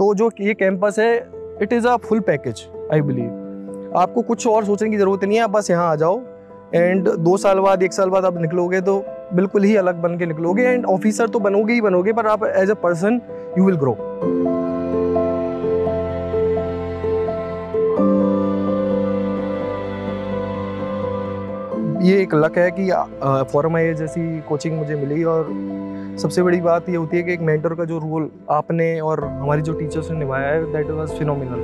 तो जो ये कैंपस है it is a full package I believe. आपको कुछ और सोचने की ज़रूरत नहीं है, आप बस यहाँ आ जाओ एंड 2 साल बाद 1 साल बाद आप निकलोगे तो बिल्कुल ही अलग बन के निकलोगे एंड ऑफिसर तो बनोगे ही बनोगे, पर आप as a person you will grow. ये एक लक है कि ForumIAS जैसी कोचिंग मुझे मिली, और सबसे बड़ी बात ये होती है कि एक मेंटर का जो रोल आपने और हमारी जो टीचर्स ने निभाया है that was phenomenal.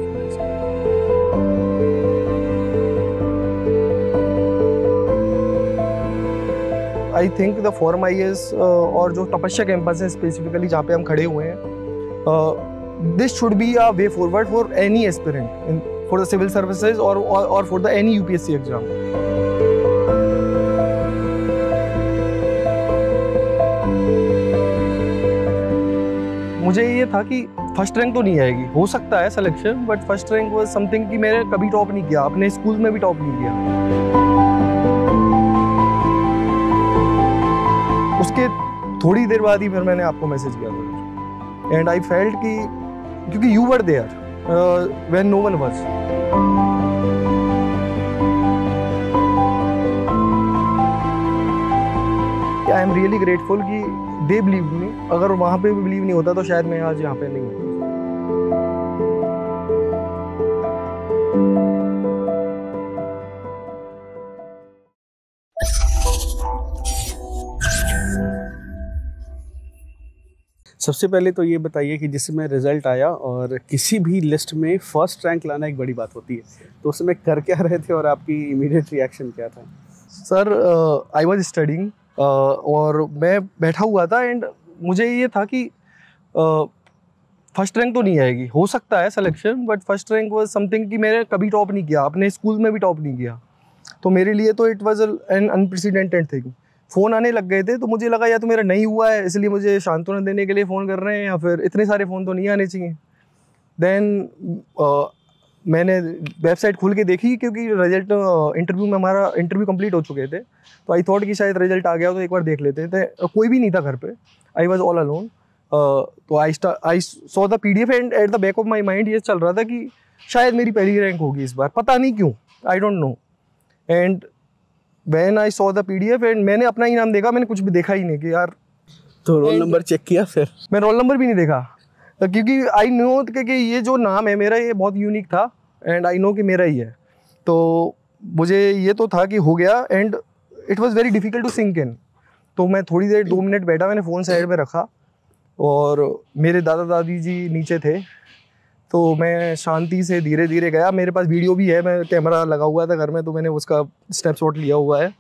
I think the ForumIAS और जो तपस्या कैंपस है स्पेसिफिकली जहाँ पे हम खड़े हुए हैं, this should be a way forward for any aspirant for the civil services और for the any UPSC exam. मुझे ये था कि फर्स्ट रैंक तो नहीं आएगी, हो सकता है selection, but first rank was something कि मैंने कभी टॉप नहीं किया, अपने स्कूल में भी टॉप नहीं किया। उसके थोड़ी देर बाद ही फिर मैंने आपको मैसेज किया था एंड आई फेल्ट कि क्योंकि you were there when no one was. I am really grateful कि दे बिलीव मी। अगर वहाँ पे भी बिलीव नहीं होता तो शायद मैं आज यहाँ पे नहीं होता। सबसे पहले तो ये बताइए कि जिसमें रिजल्ट आया और किसी भी लिस्ट में फर्स्ट रैंक लाना एक बड़ी बात होती है, तो उसमें कर क्या रहे थे और आपकी इमीडिएट रिएक्शन क्या था? सर आई वाज स्टडिंग और मैं बैठा हुआ था एंड मुझे ये था कि फर्स्ट रैंक तो नहीं आएगी, हो सकता है selection, but first rank was something कि मैंने कभी टॉप नहीं किया, अपने स्कूल में भी टॉप नहीं किया। तो मेरे लिए तो it was an unprecedented thing. Phone आने लग गए थे तो मुझे लगा या तो मेरा नहीं हुआ है इसलिए मुझे सांत्वना देने के लिए फ़ोन कर रहे हैं, या फिर इतने सारे फ़ोन तो नहीं आने चाहिए। देन मैंने वेबसाइट खोल के देखी क्योंकि रिजल्ट इंटरव्यू में हमारा इंटरव्यू कंप्लीट हो चुके थे, तो आई थॉट कि शायद रिजल्ट आ गया तो एक बार देख लेते थे। कोई भी नहीं था घर पे, आई वॉज ऑल अलोन। तो I saw the PDF and at the back of my mind ये चल रहा था कि शायद मेरी पहली रैंक होगी इस बार, पता नहीं क्यों, I don't know. And when I saw the PDF and मैंने अपना ही नाम देखा, मैंने कुछ भी देखा ही नहीं कि यार। तो रोल नंबर चेक किया? फिर मैं रोल नंबर भी नहीं देखा क्योंकि आई नो कि ये जो नाम है मेरा ये बहुत यूनिक था एंड आई नो कि मेरा ही है। तो मुझे ये तो था कि हो गया and it was very difficult to sink in. तो मैं थोड़ी देर 2 मिनट बैठा, मैंने फ़ोन साइड में रखा और मेरे दादा दादी जी नीचे थे, तो मैं शांति से धीरे धीरे गया। मेरे पास वीडियो भी है, मैं कैमरा लगा हुआ था घर में तो मैंने उसका स्नैपशॉट लिया हुआ है।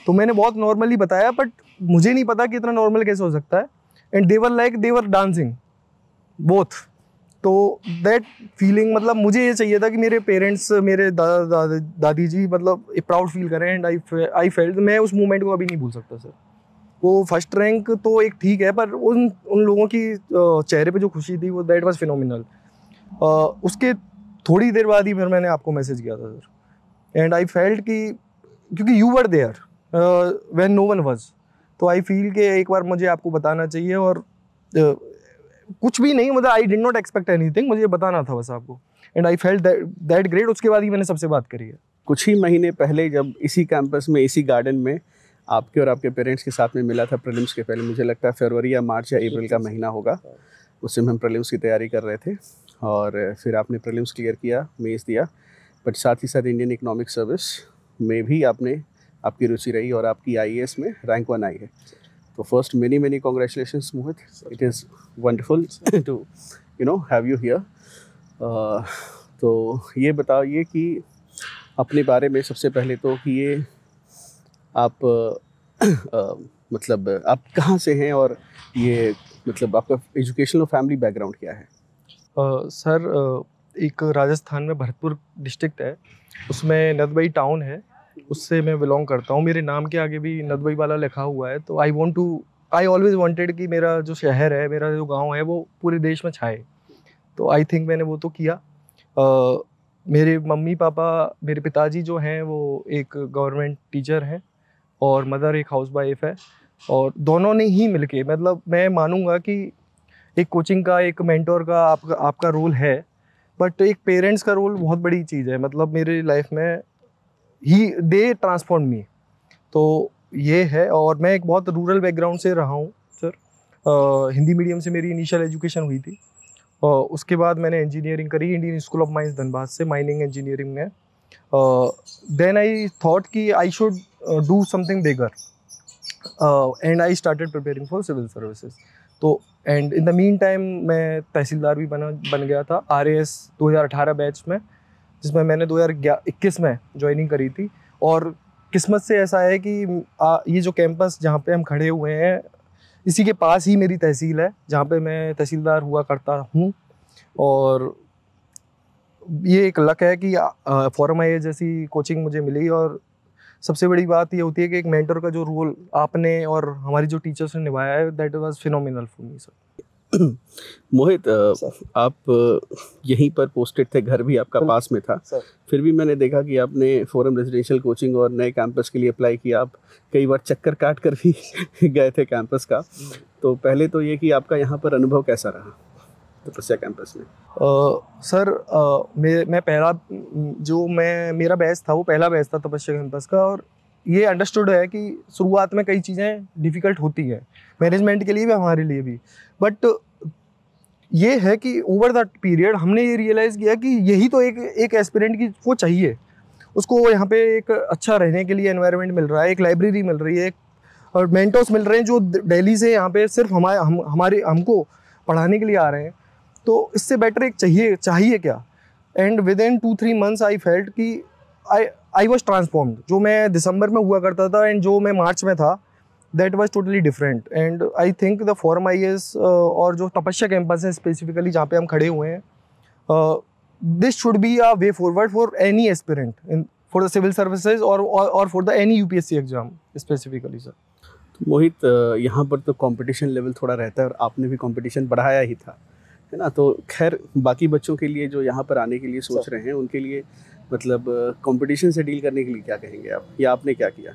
तो मैंने बहुत नॉर्मली बताया, बट मुझे नहीं पता कि इतना नॉर्मल कैसे हो सकता है। And they were dancing both. तो दैट फीलिंग, मतलब मुझे ये चाहिए था कि मेरे पेरेंट्स, मेरे दादा दादी जी मतलब प्राउड फील करें एंड आई फेल्ट। मैं उस मोमेंट को अभी नहीं भूल सकता सर। वो फर्स्ट रैंक तो एक ठीक है, पर उन लोगों की चेहरे पे जो खुशी थी वो दैट वाज फिनोमिनल। उसके थोड़ी देर बाद ही फिर मैंने आपको मैसेज किया था सर एंड आई फेल्ट कि क्योंकि you were there when no one was, तो आई फील कि एक बार मुझे आपको बताना चाहिए। और कुछ भी नहीं, मतलब I did not expect anything, मुझे बताना था बस आपको and I felt that great. उसके बाद ही मैंने सबसे बात करी है। कुछ ही महीने पहले जब इसी कैंपस में, इसी गार्डन में आपके और आपके पेरेंट्स के साथ में मिला था प्रीलिम्स के पहले, मुझे लगता है फरवरी या मार्च या अप्रैल का महीना होगा, उस समय हम प्रीलिम्स की तैयारी कर रहे थे और फिर आपने प्रीलिम्स क्लियर किया, मेंस दिया, बट साथ ही साथ इंडियन इकोनॉमिक सर्विस में भी आपकी रुचि रही और आपकी IES में रैंक 1 आई है। तो first many congratulations Mohit, it is wonderful to have you here. तो ये बताइए कि अपने बारे में सबसे पहले तो कि ये आप मतलब आप कहाँ से हैं और ये मतलब आपका एजुकेशनल फैमिली बैकग्राउंड क्या है? सर एक राजस्थान में भरतपुर डिस्ट्रिक्ट है, उसमें नदबई टाउन है, उससे मैं बिलोंग करता हूँ। मेरे नाम के आगे भी नदबई वाला लिखा हुआ है। तो आई ऑलवेज वांटेड कि मेरा जो शहर है, मेरा जो गांव है वो पूरे देश में छाए। तो आई थिंक मैंने वो तो किया। मेरे मम्मी पापा, मेरे पिताजी जो हैं वो एक गवर्नमेंट टीचर हैं और मदर एक हाउसवाइफ है, और दोनों ने ही मिलके, मतलब मैं मानूंगा कि एक कोचिंग का, एक मेंटोर का आपका रोल है, बट एक पेरेंट्स का रोल बहुत बड़ी चीज़ है। मतलब मेरी लाइफ में ही दे ट्रांसफॉर्म मी, तो ये है। और मैं एक बहुत रूरल बैकग्राउंड से रहा हूँ सर। हिंदी मीडियम से मेरी इनिशियल एजुकेशन हुई थी, और उसके बाद मैंने इंजीनियरिंग करी Indian school of mines Dhanbad से, माइनिंग इंजीनियरिंग में। देन आई थॉट कि I should do something bigger, and I started preparing for civil services. तो and in the meantime मैं तहसीलदार भी बन गया था IES 2018 बैच में, जिसमें मैंने 2021 में ज्वाइनिंग करी थी। और किस्मत से ऐसा है कि ये जो कैंपस जहाँ पे हम खड़े हुए हैं, इसी के पास ही मेरी तहसील है जहाँ पे मैं तहसीलदार हुआ करता हूँ। और ये एक लक है कि ForumIAS जैसी कोचिंग मुझे मिली। और सबसे बड़ी बात ये होती है कि एक मेंटर का जो रोल आपने और हमारी जो टीचर्स ने निभाया है, that was phenomenal for me sir. Mohit, आप यहीं पर पोस्टेड थे, घर भी आपका पास में था, फिर भी मैंने देखा कि आपने फोरम रेजिडेंशियल कोचिंग और नए कैंपस के लिए अप्लाई किया। आप कई बार चक्कर काट कर भी गए थे कैंपस का। तो पहले तो ये कि आपका यहाँ पर अनुभव कैसा रहा तपस्या कैंपस में? सर मैं पहला जो मेरा बैच था वो पहला बैच था तपस्या कैंपस का। और ये अंडरस्टूड है कि शुरुआत में कई चीज़ें डिफ़िकल्ट होती हैं, मैनेजमेंट के लिए भी हमारे लिए भी। बट ये है कि ओवर द पीरियड हमने ये रियलाइज़ किया कि यही तो एक एस्पिरेंट की वो चाहिए। उसको यहाँ पे एक अच्छा रहने के लिए एनवायरनमेंट मिल रहा है, एक लाइब्रेरी मिल रही है, और मेंटर्स मिल रहे हैं जो दिल्ली से यहाँ पे सिर्फ हमको पढ़ाने के लिए आ रहे हैं। तो इससे बेटर एक चाहिए क्या। And with in 2-3 months I felt कि आई वॉज ट्रांसफॉर्म्ड। जो मैं दिसंबर में हुआ करता था एंड जो मैं मार्च में था, that was totally different. And I think the ForumIAS और जो तपस्या कैंपस है स्पेसिफिकली जहाँ पे हम खड़े हुए हैं, this should be a way forward for any aspirant in for the civil services और for the any UPSC exam specifically sir. Mohit, यहाँ पर तो कंपटीशन लेवल थोड़ा रहता है और आपने भी कंपटीशन बढ़ाया ही था, है ना? तो खैर, बाकी बच्चों के लिए जो यहाँ पर आने के लिए सोच रहे हैं, उनके लिए मतलब कंपटीशन से डील करने के लिए क्या कहेंगे आप, या आपने क्या किया?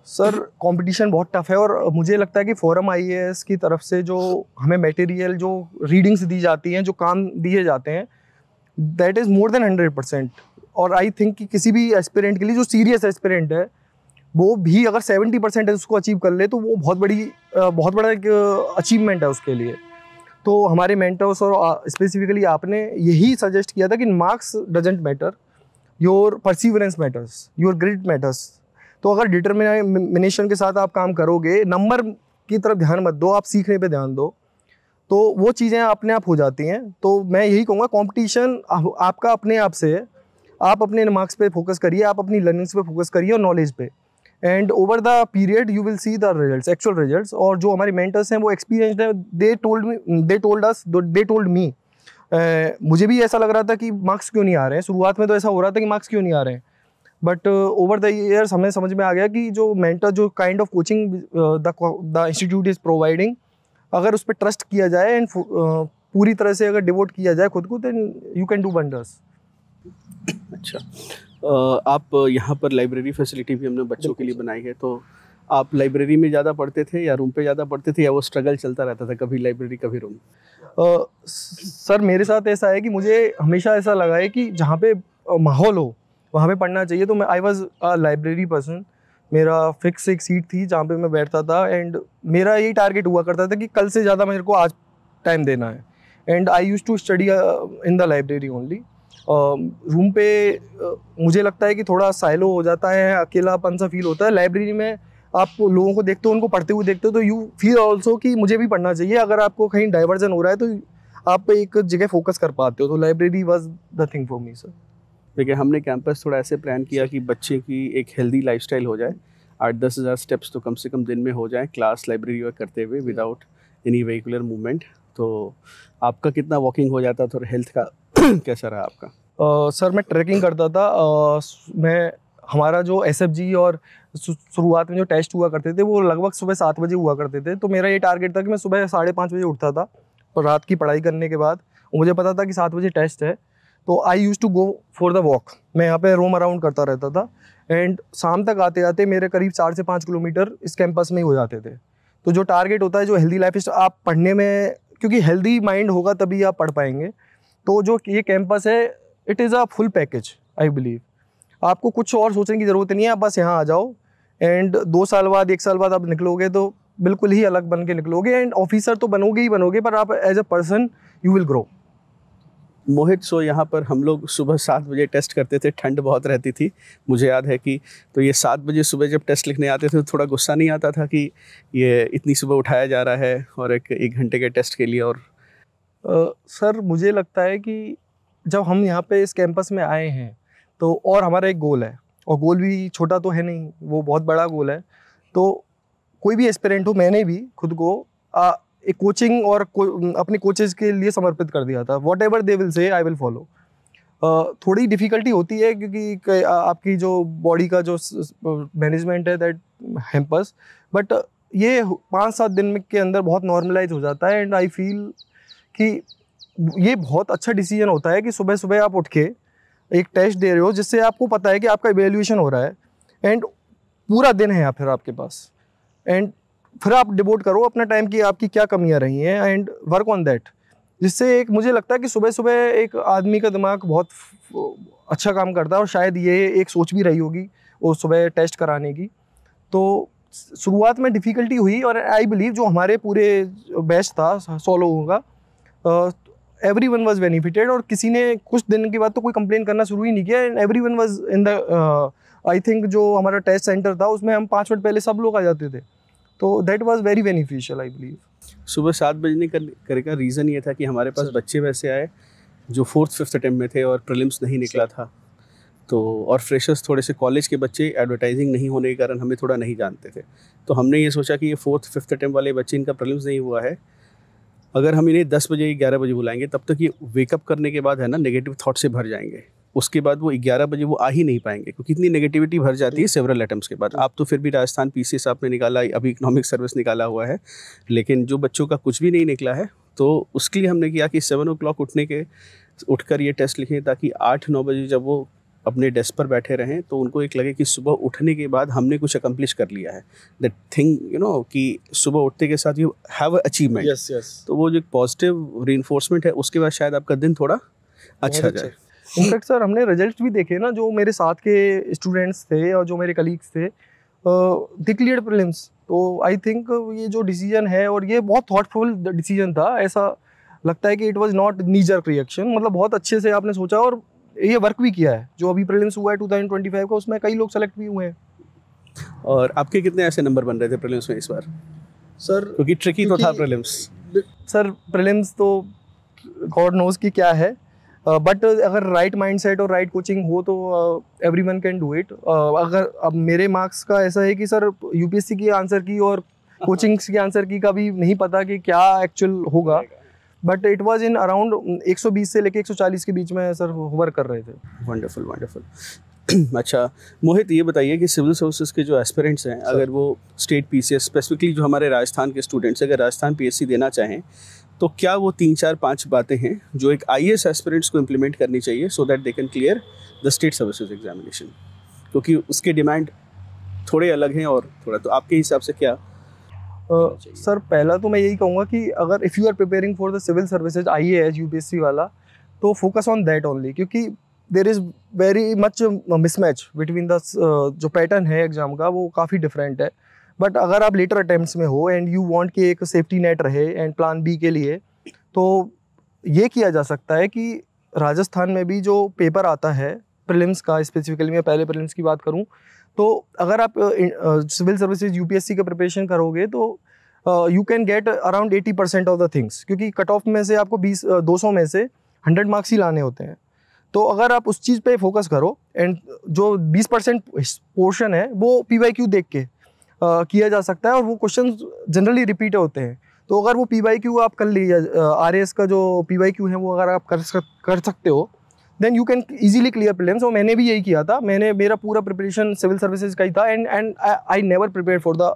सर कंपटीशन बहुत टफ है, और मुझे लगता है कि ForumIAS की तरफ से जो हमें मटेरियल, जो रीडिंग्स दी जाती हैं, जो काम दिए जाते हैं, दैट इज़ मोर देन 100%। और आई थिंक कि किसी भी एस्पिरेंट के लिए जो सीरियस एस्पिरेंट है, वो भी अगर 70% उसको अचीव कर ले तो वो बहुत बड़ा एक अचीवमेंट है उसके लिए। तो हमारे मेंटर्स और स्पेसिफिकली आपने यही सजेस्ट किया था कि marks doesn't matter, your perseverance matters, your grit matters. तो अगर डिटर्मिनेशन के साथ आप काम करोगे, नंबर की तरफ ध्यान मत दो, आप सीखने पे ध्यान दो, तो वो चीज़ें अपने आप हो जाती हैं। तो मैं यही कहूँगा, कंपटीशन आपका अपने आप से है। आप अपने मार्क्स पे फोकस करिए, आप अपनी लर्निंग्स पे फोकस करिए और नॉलेज पे, and over the period you will see the results, actual results. और जो हमारे मेंटर्स हैं वो एक्सपीरियंस्ड है, दे टोल्ड मी। मुझे भी ऐसा लग रहा था कि मार्क्स क्यों नहीं आ रहे हैं, शुरुआत में तो ऐसा हो रहा था कि मार्क्स क्यों नहीं आ रहे हैं। बट ओवर द ईयर्स हमें समझ में आ गया कि जो मेंटर, जो kind of coaching the institute is providing, अगर उस पर ट्रस्ट किया जाए एंड पूरी तरह से अगर डिवोट किया जाए खुद को, then you can do wonders. अच्छा, आप यहाँ पर लाइब्रेरी फैसिलिटी भी हमने बच्चों के लिए बनाई है, तो आप लाइब्रेरी में ज़्यादा पढ़ते थे या रूम पे ज़्यादा पढ़ते थे, या वो स्ट्रगल चलता रहता था, कभी लाइब्रेरी कभी रूम? सर मेरे साथ ऐसा है कि मुझे हमेशा ऐसा लगा है कि जहाँ पे माहौल हो वहाँ पे पढ़ना चाहिए। तो मैं I was a library person. मेरा फिक्स एक सीट थी जहाँ पे मैं बैठता था, एंड मेरा यही टारगेट हुआ करता था कि कल से ज़्यादा मेरे को आज टाइम देना है। And I use to study in the library only. Room पे मुझे लगता है कि थोड़ा साइलो हो जाता है, अकेलापन सा फील होता है। लाइब्रेरी में आप लोगों को देखते हो, उनको पढ़ते हुए देखते हो, तो यू फील ऑल्सो कि मुझे भी पढ़ना चाहिए। अगर आपको कहीं डाइवर्जन हो रहा है तो आप एक जगह फोकस कर पाते हो। तो library was the thing for me sir. देखिए, हमने कैंपस थोड़ा ऐसे प्लान किया कि बच्चे की एक हेल्दी लाइफस्टाइल हो जाए, 8-10 हज़ार स्टेप्स तो कम से कम दिन में हो जाए क्लास लाइब्रेरी वर्क करते हुए, विदाउट एनी वेहिकुलर मूवमेंट। तो आपका कितना वॉकिंग हो जाता था और हेल्थ का कैसा रहा आपका? सर मैं ट्रैकिंग करता था। हमारा जो SFG और शुरुआत में जो टेस्ट हुआ करते थे वो लगभग सुबह 7 बजे हुआ करते थे। तो मेरा ये टारगेट था कि मैं सुबह 5:30 बजे उठता था, और रात की पढ़ाई करने के बाद मुझे पता था कि 7 बजे टेस्ट है। तो I use to go for the walk. मैं यहाँ पे रोम अराउंड करता रहता था, एंड शाम तक आते आते मेरे करीब 4 से 5 किलोमीटर इस कैंपस में ही हो जाते थे। तो जो टारगेट होता है, जो हेल्दी लाइफ स्टाइल, आप पढ़ने में, क्योंकि हेल्दी माइंड होगा तभी आप पढ़ पाएंगे। तो जो ये कैंपस है, it is a full package I believe. आपको कुछ और सोचने की ज़रूरत नहीं है, आप बस यहाँ आ जाओ एंड 2 साल बाद 1 साल बाद आप निकलोगे तो बिल्कुल ही अलग बन के निकलोगे, एंड ऑफिसर तो बनोगे ही बनोगे, पर आप as a person you will grow. Mohit, so यहाँ पर हम लोग सुबह 7 बजे टेस्ट करते थे, ठंड बहुत रहती थी, मुझे याद है कि तो ये 7 बजे सुबह जब टेस्ट लिखने आते थे तो थोड़ा गुस्सा नहीं आता था कि ये इतनी सुबह उठाया जा रहा है और एक घंटे के टेस्ट के लिए? और सर मुझे लगता है कि जब हम यहाँ पे इस कैंपस में आए हैं तो, और हमारा एक गोल है, और गोल भी छोटा तो है नहीं, वो बहुत बड़ा गोल है। तो कोई भी एस्पिरेंट हो, मैंने भी खुद को एक कोचिंग और अपने कोचेज़ के लिए समर्पित कर दिया था। What ever they will say I will follow. थोड़ी डिफ़िकल्टी होती है क्योंकि आपकी जो बॉडी का जो मैनेजमेंट है दैट हैम्पर्स, बट ये 5-7 दिन के अंदर बहुत नॉर्मलाइज हो जाता है। एंड आई फील कि ये बहुत अच्छा डिसीजन होता है कि सुबह सुबह आप उठ के एक टेस्ट दे रहे हो जिससे आपको पता है कि आपका इवैल्यूएशन हो रहा है, एंड पूरा दिन है फिर आपके पास, एंड फिर आप डिवोट करो अपना टाइम कि आपकी क्या कमियां रही हैं एंड वर्क ऑन दैट। जिससे एक मुझे लगता है कि सुबह सुबह एक आदमी का दिमाग बहुत अच्छा काम करता है, और शायद ये एक सोच भी रही होगी वो सुबह टेस्ट कराने की। तो शुरुआत में डिफ़िकल्टी हुई, और आई बिलीव जो हमारे पूरे बैच था 100 लोगों का, एवरीवन वाज बेनिफिटेड, और किसी ने कुछ दिन के बाद तो कोई कंप्लेन करना शुरू ही नहीं किया, and everyone was in the I think जो हमारा टेस्ट सेंटर था उसमें हम 5 मिनट पहले सब लोग आ जाते थे। तो that was very beneficial I believe. सुबह 7 बजे करने का रीज़न ये था कि हमारे पास बच्चे वैसे आए जो 4th-5th अटेम्प्ट में थे और प्रीलिम्स नहीं निकला था, तो और फ्रेशर्स थोड़े से कॉलेज के बच्चे एडवर्टाइजिंग नहीं होने के कारण हमें थोड़ा नहीं जानते थे। तो हमने ये सोचा कि ये 4th-5th अटेम्प्ट वाले बच्चे, इनका प्रीलिम्स नहीं हुआ है, अगर हम इन्हें 10 बजे 11 बजे बुलाएंगे तब तक ये वेकअप करने के बाद है ना नेगेटिव थॉट से भर जाएंगे। उसके बाद वो 11 बजे वो आ ही नहीं पाएंगे क्योंकि इतनी नेगेटिविटी भर जाती है सेवरल अटेम्प्ट्स के बाद। आप तो फिर भी राजस्थान पीसीएस आपने निकाला, अभी इकोनॉमिक सर्विस निकाला हुआ है, लेकिन जो बच्चों का कुछ भी नहीं निकला है तो उसके लिए हमने किया कि 7 o'clock उठकर ये टेस्ट लिखें ताकि 8-9 बजे जब वो अपने डेस्क पर बैठे रहें तो उनको एक लगे कि सुबह उठने के बाद हमने कुछ अकम्प्लिश कर लिया है, दैट थिंग यू नो कि सुबह उठने के साथ यू हैव अ अचीवमेंट। तो वो जो एक पॉजिटिव रीइंफोर्समेंट है उसके बाद शायद आपका दिन थोड़ा अच्छा जाए। इनफैक्ट सर हमने रिजल्ट्स भी देखे ना, जो मेरे साथ के स्टूडेंट्स थे और जो मेरे कलीग्स थे, दे क्लियर्ड प्रीलिम्स। तो आई थिंक ये जो डिसीजन है, और ये बहुत थॉटफुल डिसीजन था, ऐसा लगता है कि it was not knee jerk reaction, मतलब बहुत अच्छे से आपने सोचा और ये वर्क भी किया है। जो अभी प्रीलिम्स हुआ है 2025 का, उसमें कई लोग सेलेक्ट भी हुए हैं। और आपके कितने ऐसे नंबर बन रहे थे प्रीलिम्स में इस बार सर? क्योंकि ट्रिकी तो था प्रीलिम्स सर। प्रीलिम्स तो गॉड नोज की क्या है, बट अगर राइट माइंडसेट और राइट कोचिंग हो तो एवरीवन कैन डू इट। अगर अब मेरे मार्क्स का ऐसा है कि सर यूपीएससी की आंसर की और कोचिंग्स की आंसर की का भी नहीं पता कि क्या एक्चुअल होगा, but it was in around 120 से लेके 140 के बीच में सर वर्क कर रहे थे। Wonderful wonderful. अच्छा मोहित, ये बताइए कि सिविल सर्विसेज के जो एस्पिरेंट्स हैं, अगर वो स्टेट पीसीएस, स्पेसिफिकली जो हमारे राजस्थान के स्टूडेंट्स अगर राजस्थान पीएससी देना चाहें तो क्या वो 3-4-5 बातें हैं जो एक आईएएस एस्पिरेंट्स को इम्प्लीमेंट करनी चाहिए so that they can clear the state services examination? क्योंकि उसके डिमांड थोड़े अलग हैं, और थोड़ा तो आपके हिसाब से क्या सर पहला तो मैं यही कहूँगा कि अगर if you are preparing for the civil services IAS UPSC वाला, तो फोकस ऑन दैट ओनली, क्योंकि there is very much mismatch between the जो पैटर्न है एग्जाम का वो काफ़ी डिफरेंट है। बट अगर आप लेटर अटैम्प्ट्स में हो एंड यू वांट कि एक सेफ्टी नेट रहे एंड प्लान बी के लिए, तो ये किया जा सकता है कि राजस्थान में भी जो पेपर आता है प्रीलिम्स का, स्पेसिफिकली मैं पहले प्रीलिम्स की बात करूं, तो अगर आप सिविल सर्विसेज यूपीएससी का प्रिपरेशन करोगे तो you can get around 80% of the things, क्योंकि कट ऑफ में से आपको 200 में से 100 मार्क्स ही लाने होते हैं। तो अगर आप उस चीज़ पे फोकस करो एंड जो 20% पोर्शन है वो PYQ देख के किया जा सकता है, और वो क्वेश्चन जनरली रिपीट होते हैं। तो अगर वो PYQ आप कर लीजिए, RAS का जो PYQ है वो अगर आप कर सकते हो, then you can easily clear prelims. और मैंने भी यही किया था, मेरा पूरा प्रिपरेशन सिविल सर्विसेज का ही था, and I never prepare for the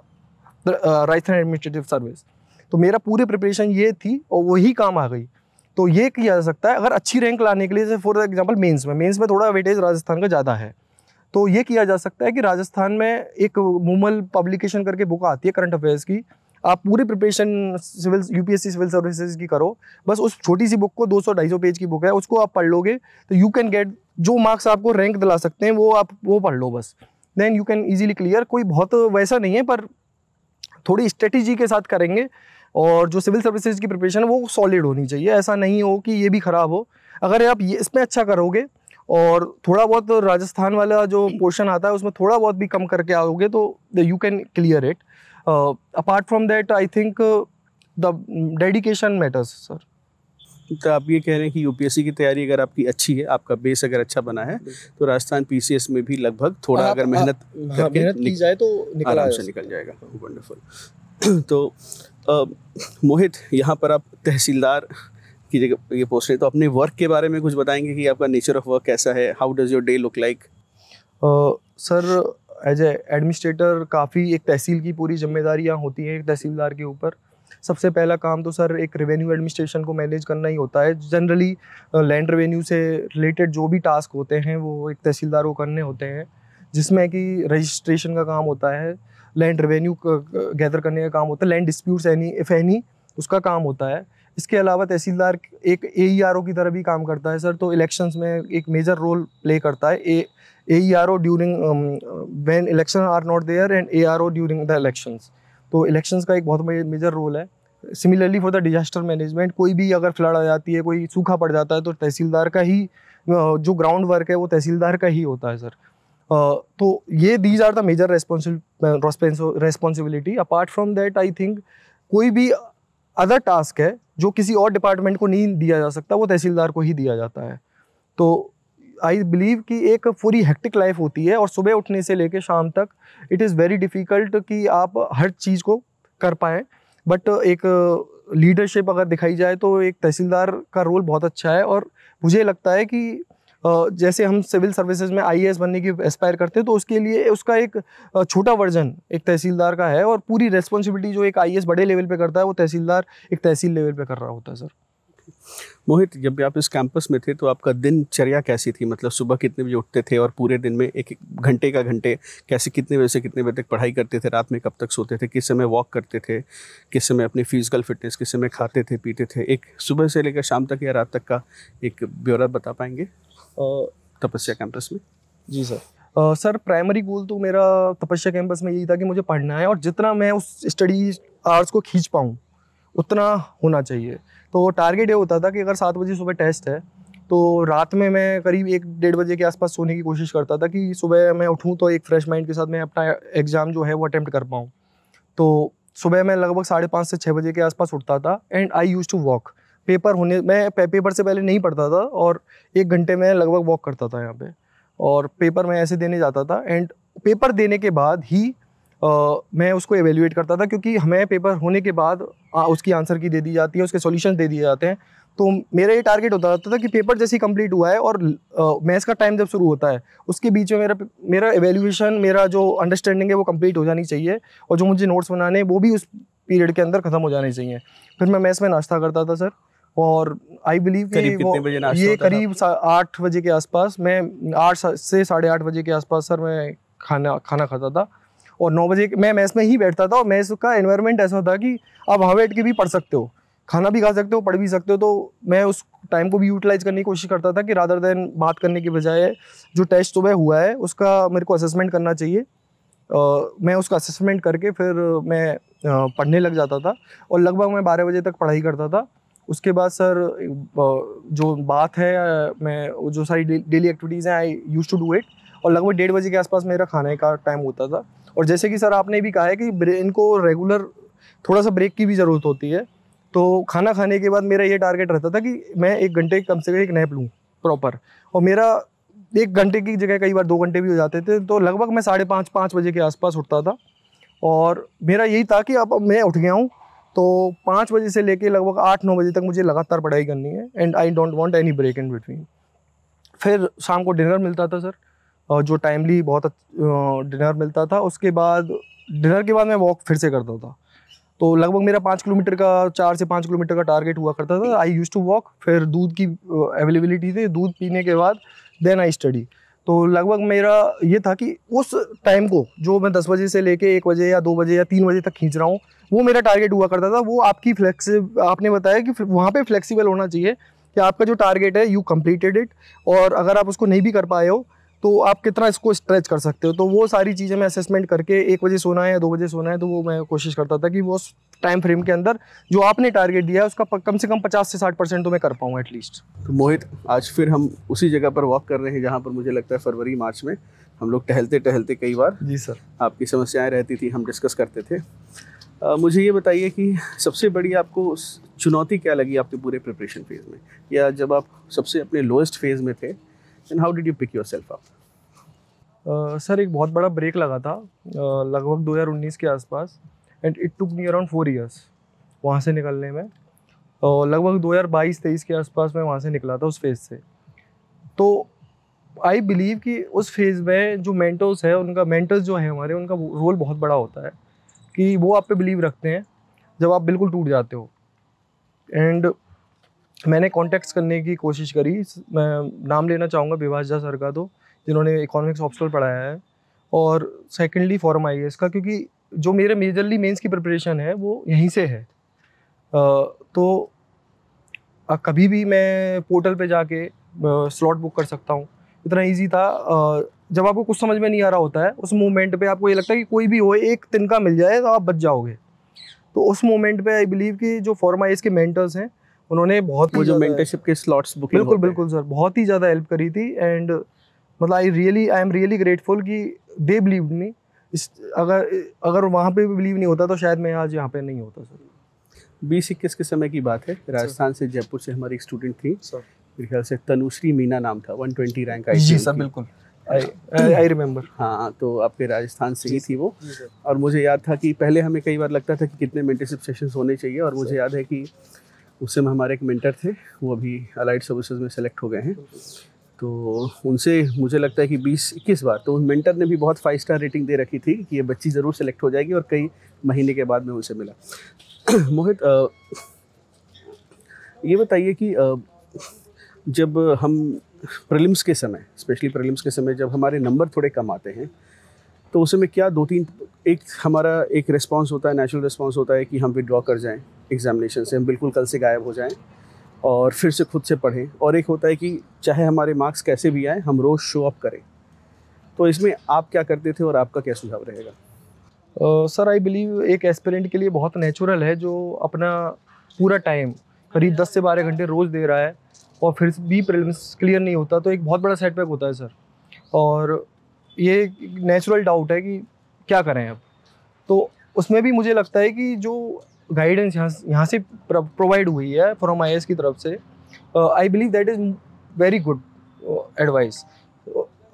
Rajasthan administrative service. तो मेरा पूरी प्रिपरेशन ये थी और वही काम आ गई। तो ये किया जा सकता है अगर अच्छी रैंक लाने के लिए, जैसे फॉर एग्जाम्पल मेंस में थोड़ा वेटेज राजस्थान का ज़्यादा है, तो ये किया जा सकता है कि राजस्थान में एक मूमल पब्लिकेशन करके बुक आती है करंट अफेयर्स की, आप पूरी preparation civil UPSC civil services की करो, बस उस छोटी सी बुक को 200-250 पेज की बुक है, उसको आप पढ़ लोगे तो यू कैन गेट जो मार्क्स आपको रैंक दिला सकते हैं, वो आप वो पढ़ लो बस, then you can easily clear. कोई बहुत वैसा नहीं है, पर थोड़ी स्ट्रेटेजी के साथ करेंगे, और जो सिविल सर्विसेज की प्रिपरेशन है वो सॉलिड होनी चाहिए, ऐसा नहीं हो कि ये भी ख़राब हो। अगर आप ये इसमें अच्छा करोगे और थोड़ा बहुत राजस्थान वाला जो पोर्शन आता है उसमें थोड़ा बहुत भी कम करके आओगे तो you can clear it. Apart from that I think the dedication matters sir. तो आप ये कह रहे हैं कि यूपीएससी की तैयारी अगर आपकी अच्छी है, आपका बेस अगर अच्छा बना है, तो राजस्थान पीसीएस में भी लगभग थोड़ा अगर मेहनत की जाए तो आराम से निकल जाएगा। वंडरफुल। तो मोहित, यहाँ पर आप तहसीलदार की जगह ये पोस्ट है, तो अपने वर्क के बारे में कुछ बताएंगे कि आपका नेचर ऑफ वर्क कैसा है, how does your day look like? Sir as a administrator काफ़ी एक तहसील की पूरी जिम्मेदारियाँ होती हैं एक तहसीलदार के ऊपर। सबसे पहला काम तो सर एक रेवेन्यू एडमिनिस्ट्रेशन को मैनेज करना ही होता है। जनरली लैंड रेवेन्यू से रिलेटेड जो भी टास्क होते हैं वो एक तहसीलदार को करने होते हैं, जिसमें कि रजिस्ट्रेशन का काम होता है, लैंड रेवेन्यू गैदर करने का काम होता है, लैंड डिस्प्यूट्स इफ एनी उसका काम होता है। इसके अलावा तहसीलदार एक AERO की तरह भी काम करता है सर, तो इलेक्शंस में एक मेजर रोल प्ले करता है। AERO during when election are not there and ARO during the elections, तो इलेक्शंस का एक बहुत मेजर रोल है। Similarly for the disaster management, कोई भी अगर फ्लड आ जाती है, कोई सूखा पड़ जाता है, तो तहसीलदार का ही जो ग्राउंड वर्क है वो तहसीलदार का ही होता है सर। तो ये these are the major responsibility. Apart from that I think कोई भी अदर टास्क है जो किसी और डिपार्टमेंट को नहीं दिया जा सकता, वो तहसीलदार को ही दिया जाता है। तो आई बिलीव कि एक पूरी हेक्टिक लाइफ होती है और सुबह उठने से लेकर शाम तक इट इज़ वेरी डिफ़िकल्ट कि आप हर चीज़ को कर पाएँ। बट एक लीडरशिप अगर दिखाई जाए तो एक तहसीलदार का रोल बहुत अच्छा है। और मुझे लगता है कि जैसे हम सिविल सर्विसेज में IES बनने की एस्पायर करते हैं, तो उसके लिए उसका एक छोटा वर्जन एक तहसीलदार का है, और पूरी रेस्पॉन्सिबिलिटी जो एक IES बड़े लेवल पे करता है वो तहसीलदार एक तहसील लेवल पे कर रहा होता है सर। मोहित, जब आप इस कैंपस में थे तो आपका दिनचर्या कैसी थी? मतलब सुबह कितने बजे उठते थे और पूरे दिन में एक घंटे कैसे, कितने बजे से कितने बजे तक पढ़ाई करते थे, रात में कब तक सोते थे, किस समय वॉक करते थे, किस समय अपनी फिजिकल फिटनेस, किस समय खाते थे पीते थे, एक सुबह से लेकर शाम तक या रात तक का एक ब्यौरा बता पाएंगे तपस्या कैंपस में? जी सर। सर प्राइमरी गोल तो मेरा तपस्या कैंपस में यही था कि मुझे पढ़ना है, और जितना मैं उस स्टडी आवर्स को खींच पाऊँ उतना होना चाहिए। तो टारगेट ये होता था कि अगर 7 बजे सुबह टेस्ट है तो रात में मैं करीब 1-1:30 बजे के आसपास सोने की कोशिश करता था कि सुबह मैं उठूँ तो एक फ्रेश माइंड के साथ मैं अपना एग्ज़ाम जो है वो अटेम्प्ट कर पाऊँ। तो सुबह मैं लगभग 5:30 से 6 बजे के आसपास उठता था, and I use to walk. Paper होने मैं पेपर से पहले नहीं पढ़ता था, और 1 घंटे में लगभग वॉक करता था यहाँ पे, और पेपर मैं ऐसे देने जाता था। एंड पेपर देने के बाद ही मैं उसको एवेल्यूएट करता था, क्योंकि हमें पेपर होने के बाद उसकी आंसर की दे दी जाती है, उसके सॉल्यूशन दे दिए जाते हैं। तो मेरा ये टारगेट होता था कि पेपर जैसे ही कंप्लीट हुआ है और मैथ्स का टाइम जब शुरू होता है उसके बीच में मेरा एवेल्यूएशन, मेरा जो अंडरस्टैंडिंग है वो कंप्लीट हो जानी चाहिए, और जो मुझे नोट्स बनाने हैं वो भी उस पीरियड के अंदर ख़त्म हो जाने चाहिए। फिर मैं मैथ्स में नाश्ता करता था सर, और आई बिलीव कि ये करीब 8 बजे के आसपास, मैं 8 से 8:30 बजे के आसपास सर मैं खाना खाता था, और 9 बजे मैं मैथ्स में ही बैठता था। और मैथ्स का एनवायरनमेंट ऐसा था कि आप वहाँ बैठ के भी पढ़ सकते हो, खाना भी खा सकते हो, पढ़ भी सकते हो। तो मैं उस टाइम को भी यूटिलाइज करने की कोशिश करता था कि रादर देन बात करने की बजाय जो टेस्ट सुबह हुआ है उसका मेरे को असेसमेंट करना चाहिए। मैं उसका असेसमेंट करके फिर मैं पढ़ने लग जाता था, और लगभग मैं 12 बजे तक पढ़ाई करता था। उसके बाद सर जो बात है, मैं जो सारी डेली एक्टिविटीज़ हैं आई यूज़ टू डू इट, और लगभग 1:30 बजे के आसपास मेरा खाने का टाइम होता था। और जैसे कि सर आपने भी कहा है कि ब्रेन को रेगुलर थोड़ा सा ब्रेक की भी ज़रूरत होती है, तो खाना खाने के बाद मेरा ये टारगेट रहता था कि मैं 1 घंटे कम से कम एक नैप लूँ प्रॉपर, और मेरा 1 घंटे की जगह कई बार 2 घंटे भी हो जाते थे। तो लगभग मैं 5:30 बजे के आसपास उठता था, और मेरा यही था कि अब मैं उठ गया हूँ तो 5 बजे से लेके लगभग 8-9 बजे तक मुझे लगातार पढ़ाई करनी है, and I don't want any break in between. फिर शाम को डिनर मिलता था सर, जो टाइमली बहुत डिनर मिलता था। उसके बाद डिनर के बाद मैं वॉक फिर से करता था, तो लगभग मेरा 5 किलोमीटर का 4 से 5 किलोमीटर का टारगेट हुआ करता था। आई यूज़ टू वॉक। फिर दूध की अवेलेबिलिटी थी, दूध पीने के बाद देन आई स्टडी। तो लगभग मेरा ये था कि उस टाइम को जो मैं 10 बजे से लेके 1 बजे या 2 बजे या 3 बजे तक खींच रहा हूँ, वो मेरा टारगेट हुआ करता था। वो आपकी आपने बताया कि वहाँ पे फ्लेक्सिबल होना चाहिए कि आपका जो टारगेट है यू कंप्लीटेड इट, और अगर आप उसको नहीं भी कर पाए हो तो आप कितना इसको स्ट्रेच कर सकते हो। तो वो सारी चीज़ें मैं असेसमेंट करके 1 बजे सोना है या 2 बजे सोना है, तो वो मैं कोशिश करता था कि वो उस टाइम फ्रेम के अंदर जो आपने टारगेट दिया है उसका कम से कम 50 से 60% तो मैं कर पाऊँ एटलीस्ट। तो मोहित, आज फिर हम उसी जगह पर वॉक कर रहे हैं जहाँ पर मुझे लगता है फरवरी मार्च में हम लोग टहलते टहलते कई बार जी सर, आपकी समस्याएं रहती थी, हम डिस्कस करते थे। मुझे ये बताइए कि सबसे बड़ी आपको चुनौती क्या लगी आपके पूरे प्रिपरेशन फेज़ में, या जब आप सबसे अपने लोएस्ट फेज़ में थे, and how did you pick yourself up? Sir एक बहुत बड़ा ब्रेक लगा था लगभग 2019 के आसपास, and it took me around 4 years वहाँ से निकलने में। और लगभग 2022-23 के आसपास मैं वहाँ से निकला था उस फेज़ से। तो आई बिलीव कि उस फेज़ में जो मेंटर्स है मेंटर्स जो है हमारे, उनका रोल बहुत बड़ा होता है कि वो आप पे बिलीव रखते हैं जब आप बिल्कुल टूट जाते हो। एंड मैंने कॉन्टेक्ट्स करने की कोशिश करी। मैं नाम लेना चाहूँगा विभास झा सर का, तो जिन्होंने इकोनॉमिक्स ऑप्शनल पढ़ाया है, और सेकेंडली फॉरम IES का, क्योंकि जो मेरे मेजरली मेंस की प्रिपरेशन है वो यहीं से है। तो कभी भी मैं पोर्टल पे जाके स्लॉट बुक कर सकता हूँ, इतना इजी था। जब आपको कुछ समझ में नहीं आ रहा होता है उस मोमेंट पे आपको ये लगता है कि कोई भी हो एक तिनका मिल जाए तो आप बच जाओगे। तो उस मोमेंट पे आई बिलीव कि जो फॉरम IES के मेंटर्स हैं उन्होंने बहुत ही जो मेंटरशिप के स्लॉट्स बुकिंग बिल्कुल सर, बहुत ही ज़्यादा हेल्प करी थी। एंड मतलब आई एम रियली ग्रेटफुल कि दे बिलीव्ड मी। अगर वहाँ पे भी बिलीव नहीं होता तो शायद मैं आज यहाँ पे नहीं होता सर। 2021 के समय की बात है, राजस्थान से जयपुर से हमारी एक स्टूडेंट थी सर, मेरे ख्याल से तनुश्री मीना नाम था, 120 रैंक आई। जी सर बिल्कुल, आई रिमेम्बर। हाँ, तो आपके राजस्थान से ही थी वो। और मुझे याद था कि पहले हमें कई बार लगता था कि कितने मेंटरशिप सेशंस होने चाहिए, और मुझे याद है कि उस समय हमारे एक मेंटर थे, वो अभी अलाइड सर्विसेज में सेलेक्ट हो गए हैं। तो उनसे मुझे लगता है कि 20-21 बार, तो उन मेंटर ने भी बहुत 5 स्टार रेटिंग दे रखी थी कि ये बच्ची ज़रूर सेलेक्ट हो जाएगी, और कई महीने के बाद में उनसे मिला। मोहित, ये बताइए कि जब हम प्रीलिम्स के समय, स्पेशली प्रीलिम्स के समय जब हमारे नंबर थोड़े कम आते हैं, तो उस समय क्या 2-3 हमारा एक रिस्पांस होता है, नेचुरल रिस्पांस होता है कि हम विड्रॉ कर जाएं एग्जामिनेशन से, हम बिल्कुल कल से गायब हो जाएं और फिर से खुद से पढ़ें, और एक होता है कि चाहे हमारे मार्क्स कैसे भी आए हम रोज़ शो अप करें। तो इसमें आप क्या करते थे और आपका क्या सुझाव रहेगा? सर आई बिलीव एक एस्पिरेंट के लिए बहुत नेचुरल है जो अपना पूरा टाइम करीब 10 से 12 घंटे रोज़ दे रहा है और फिर भी प्रीलिम्स क्लियर नहीं होता, तो एक बहुत बड़ा सेटबैक होता है सर। और ये नेचुरल डाउट है कि क्या करें अब। तो उसमें भी मुझे लगता है कि जो गाइडेंस यहाँ से प्रोवाइड हुई है फ्रॉम IES की तरफ से, I believe that is very good advice.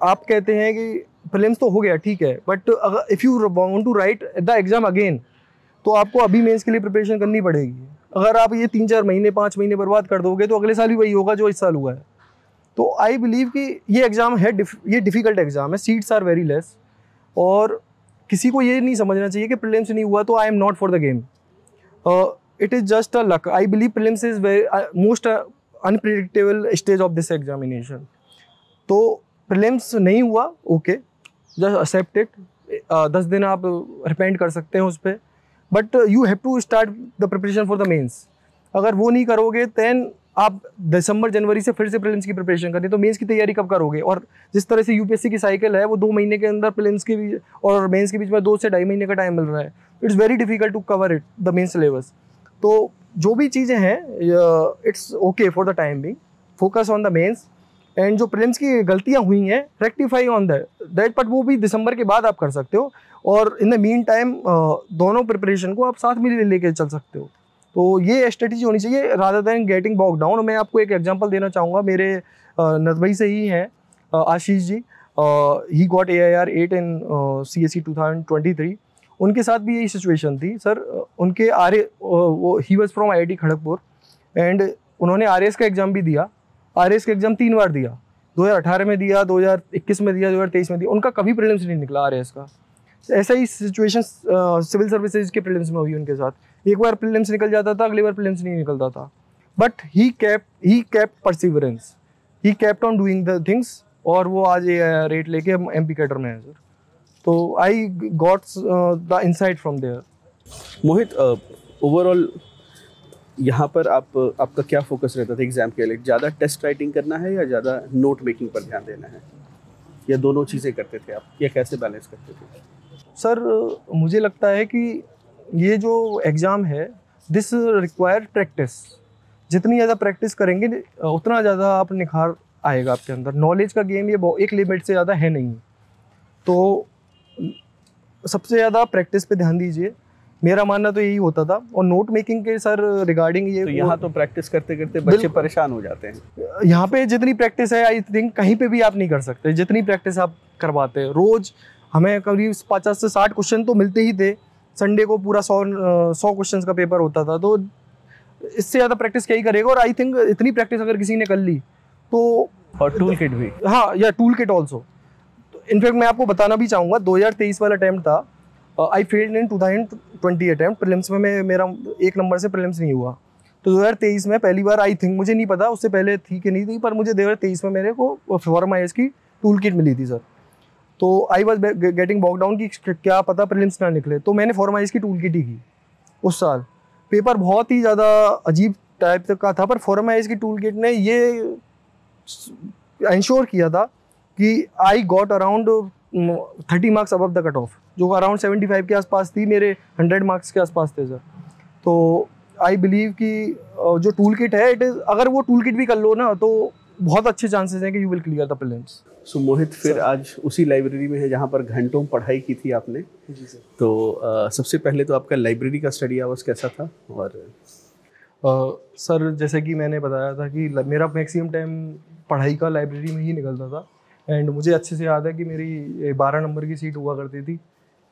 आप कहते हैं कि प्रीलिम्स तो हो गया ठीक है, बट अगर if you want to write the exam again तो आपको अभी मेंस के लिए प्रिपरेशन करनी पड़ेगी। अगर आप ये 3-4 महीने 5 महीने बर्बाद कर दोगे तो अगले साल भी वही होगा जो इस साल हुआ है। तो आई बिलीव कि ये एग्ज़ाम है, ये डिफ़िकल्ट एग्ज़ाम है, सीट्स आर वेरी लेस, और किसी को ये नहीं समझना चाहिए कि प्रीलिम्स नहीं हुआ तो I am not for the game. It is just a luck. I believe prelims is very most unpredictable stage of this examination. तो प्रीलिम्स नहीं हुआ, ओके, जस्ट एक्सेप्ट इट। 10 दिन आप रिपेंट कर सकते हैं उस पर, but you have to start the preparation for the mains. अगर वो नहीं करोगे दैन आप दिसंबर जनवरी से फिर से प्रीलिम्स की प्रिपरेशन करें तो मेंस की तैयारी कब करोगे? और जिस तरह से यूपीएससी की साइकिल है वो 2 महीने के अंदर प्रीलिम्स के बीच और मेंस के बीच में 2 से 2.5 महीने का टाइम मिल रहा है। It's very difficult to cover it the main syllabus. तो जो भी चीज़ें हैं it's okay for the time being, focus on the mains, and जो प्रीलिम्स की गलतियाँ हुई हैं रेक्टिफाई ऑन दैट, बट वो भी दिसंबर के बाद आप कर सकते हो, और इन द मीन टाइम दोनों प्रिपरेशन को आप साथ में लेके चल सकते हो। तो ये स्ट्रेटजी होनी चाहिए rather than getting bog down. मैं आपको एक एग्जांपल देना चाहूँगा, मेरे नदबई से ही हैं Ashish ji, he got AIR 8 in CSE 2023। उनके साथ भी यही सिचुएशन थी सर। उनके he was from IIT Kharagpur, and उन्होंने RAS का एग्ज़ाम भी दिया। RAS का एग्ज़ाम 3 बार दिया, 2018 में दिया, 2021 में दिया, 2023 में दिया। उनका कभी प्रीलिम्स नहीं निकला RAS का। ऐसा ही सिचुएशन सिविल सर्विसेज के प्रीलिम्स में हुई उनके साथ। एक बार प्रीलिम्स निकल जाता था, अगली बार प्रीलिम्स नहीं निकलता था, but he kept perseverance, he kept on doing the things, और वो आज ये रेट लेके MP कैडर में है सर। तो I got the insight from there. Mohit, overall यहाँ पर आपका क्या फोकस रहता था एग्जाम के लिए? ज़्यादा टेस्ट राइटिंग करना है या ज़्यादा नोट मेकिंग पर ध्यान देना है, या दोनों चीज़ें करते थे आप, या कैसे बैलेंस करते थे? सर मुझे लगता है कि ये जो एग्ज़ाम है दिस रिक्वायर प्रैक्टिस। जितनी ज़्यादा प्रैक्टिस करेंगे उतना ज़्यादा आप निखार आएगा आपके अंदर। नॉलेज का गेम ये एक लिमिट से ज़्यादा है नहीं, तो सबसे ज़्यादा प्रैक्टिस पे ध्यान दीजिए, मेरा मानना तो यही होता था। और नोट मेकिंग के सर रिगार्डिंग ये तो यहाँ तो प्रैक्टिस करते करते बच्चे परेशान हो जाते हैं। यहाँ पे जितनी प्रैक्टिस है आई थिंक कहीं पे भी आप नहीं कर सकते, जितनी प्रैक्टिस आप करवाते हैं। रोज़ हमें करीब 50 से 60 क्वेश्चन तो मिलते ही थे। संडे को पूरा 100 क्वेश्चन का पेपर होता था, तो इससे ज़्यादा प्रैक्टिस क्या ही करेगा। और आई थिंक इतनी प्रैक्टिस अगर किसी ने कर ली तो, और टूल किट भी, हाँ या टूल किट ऑल्सो। इनफैक्ट मैं आपको बताना भी चाहूँगा 2023 वाला अटैम्प्ट था, I failed in 2020 attempt. Prelims में मेरा 1 नंबर से प्रीलिम्स नहीं हुआ। तो 2023 में पहली बार आई थिंक, मुझे नहीं पता उससे पहले थी कि नहीं थी, पर मुझे 2023 में मेरे को ForumIAS की टूल किट मिली थी सर। तो आई वॉज गेटिंग बॉक डाउन कि क्या पता प्रीलिम्स ना निकले, तो मैंने ForumIAS की टूल किट ही की उस साल। पेपर बहुत ही ज़्यादा अजीब टाइप का था, पर ForumIAS की टूल किट ने ये इंश्योर किया था कि I got around 30 marks above the cut off, जो अराउंड 75 के आसपास थी, मेरे 100 मार्क्स के आसपास थे सर। तो आई बिलीव कि जो टूल किट है इट इज़, अगर वो टूल किट भी कर लो ना तो बहुत अच्छे चांसेस हैं कि you will clear the prelims. So Mohit, फिर आज उसी लाइब्रेरी में है जहाँ पर घंटों पढ़ाई की थी आपने। जी सर। तो सबसे पहले तो आपका लाइब्रेरी का स्टडी आवर्स कैसा था? और सर जैसे कि मैंने बताया था कि मेरा मैक्सिमम टाइम पढ़ाई का लाइब्रेरी में ही निकलता था। एंड मुझे अच्छे से याद है कि मेरी 12 नंबर की सीट हुआ करती थी,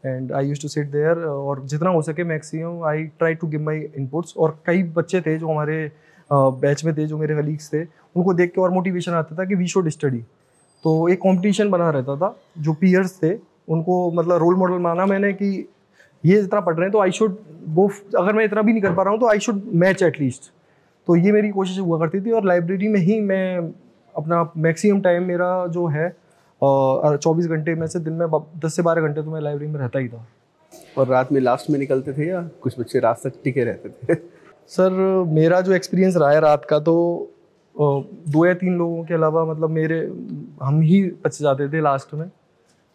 and I used to sit there. और जितना हो सके maximum I try to give my inputs. और कई बच्चे थे जो हमारे बैच में थे, जो मेरे कलीग्स थे, उनको देख के और मोटिवेशन आता था कि वी शुड स्टडी। तो एक कंपटीशन बना रहता था, जो पीयर्स थे उनको मतलब रोल मॉडल माना मैंने कि ये इतना पढ़ रहे हैं तो आई शुड गो, अगर मैं इतना भी नहीं कर पा रहा हूँ तो आई शुड मैच एटलीस्ट। तो ये मेरी कोशिश हुआ करती थी, और लाइब्रेरी में ही मैं अपना मैक्सिमम टाइम, मेरा जो है 24 घंटे में से दिन में 10 से 12 घंटे तो मैं लाइब्रेरी में रहता ही था। और रात में लास्ट में निकलते थे या कुछ बच्चे रात तक टिके रहते थे? सर मेरा जो एक्सपीरियंस रहा है रात का, तो 2 या 3 लोगों के अलावा मतलब हम ही बच जाते थे लास्ट में।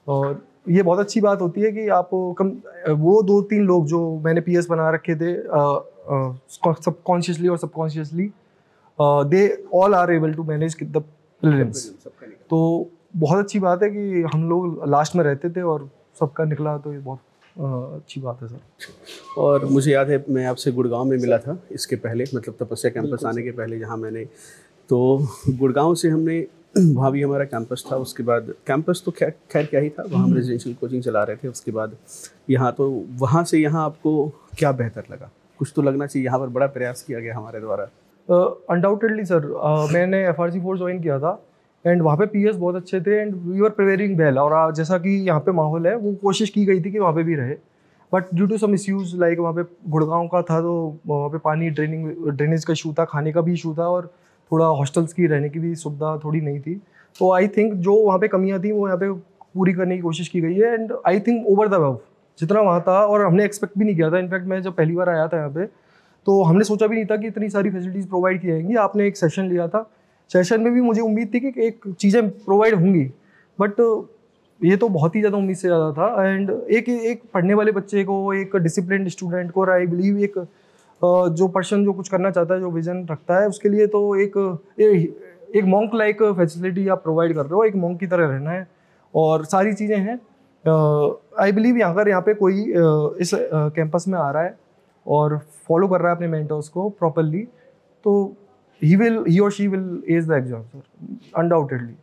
और ये बहुत अच्छी बात होती है कि आप वो 2-3 लोग जो मैंने PS बना रखे थे सबकॉन्शियसली और subconsciously, they all are able to manage the prelims. तो बहुत अच्छी बात है कि हम लोग लास्ट में रहते थे और सबका निकला, तो ये बहुत अच्छी बात है सर। और मुझे याद है मैं आपसे गुड़गांव में मिला था इसके पहले, मतलब तपस्या कैंपस आने के पहले, जहाँ मैंने, तो गुड़गांव से हमने, वहाँ भी हमारा कैंपस था। उसके बाद कैंपस तो खैर क्या ही था, वहाँ हम रेजिडेंशियल कोचिंग चला रहे थे। उसके बाद यहाँ, तो वहाँ से यहाँ आपको क्या बेहतर लगा? कुछ तो लगना चाहिए, यहाँ पर बड़ा प्रयास किया गया हमारे द्वारा। अनडाउटेडली सर, मैंने FRC4 ज्वाइन किया था, एंड वहाँ पे PS बहुत अच्छे थे, and we were preparing well. और जैसा कि यहाँ पे माहौल है, वो कोशिश की गई थी कि वहाँ पे भी रहे, but due to some issues like वहाँ पे गुड़गांव का था, तो वहाँ पे पानी ड्रेनेज का इशू था, खाने का भी इशू था, और थोड़ा हॉस्टल्स की रहने की भी सुविधा थोड़ी नहीं थी। तो आई थिंक जो वहाँ पे कमियाँ थी वो यहाँ पे पूरी करने की कोशिश की गई है, and I think over the above जितना वहाँ था, और हमने एक्सपेक्ट भी नहीं किया था। इनफैक्ट मैं जब पहली बार आया था यहाँ पे, तो हमने सोचा भी नहीं था कि इतनी सारी फैसिलिटीज़ प्रोवाइड की जाएंगी। आपने एक सेशन लिया था, सेशन में भी मुझे उम्मीद थी कि एक चीज़ें प्रोवाइड होंगी, बट ये तो बहुत ही ज़्यादा उम्मीद से ज़्यादा था। एंड एक पढ़ने वाले बच्चे को, एक डिसिप्लिन्ड स्टूडेंट को, और आई बिलीव एक जो पर्सन जो कुछ करना चाहता है, जो विजन रखता है, उसके लिए तो एक मॉन्क लाइक फैसिलिटी आप प्रोवाइड कर रहे हो, एक मॉन्क की तरह रहना है, और सारी चीज़ें हैं। आई बिलीव यहाँ पे कोई इस कैंपस में आ रहा है और फॉलो कर रहा है अपने मेंटर्स को प्रॉपरली, तो he or she will ace the exam, sir, undoubtedly.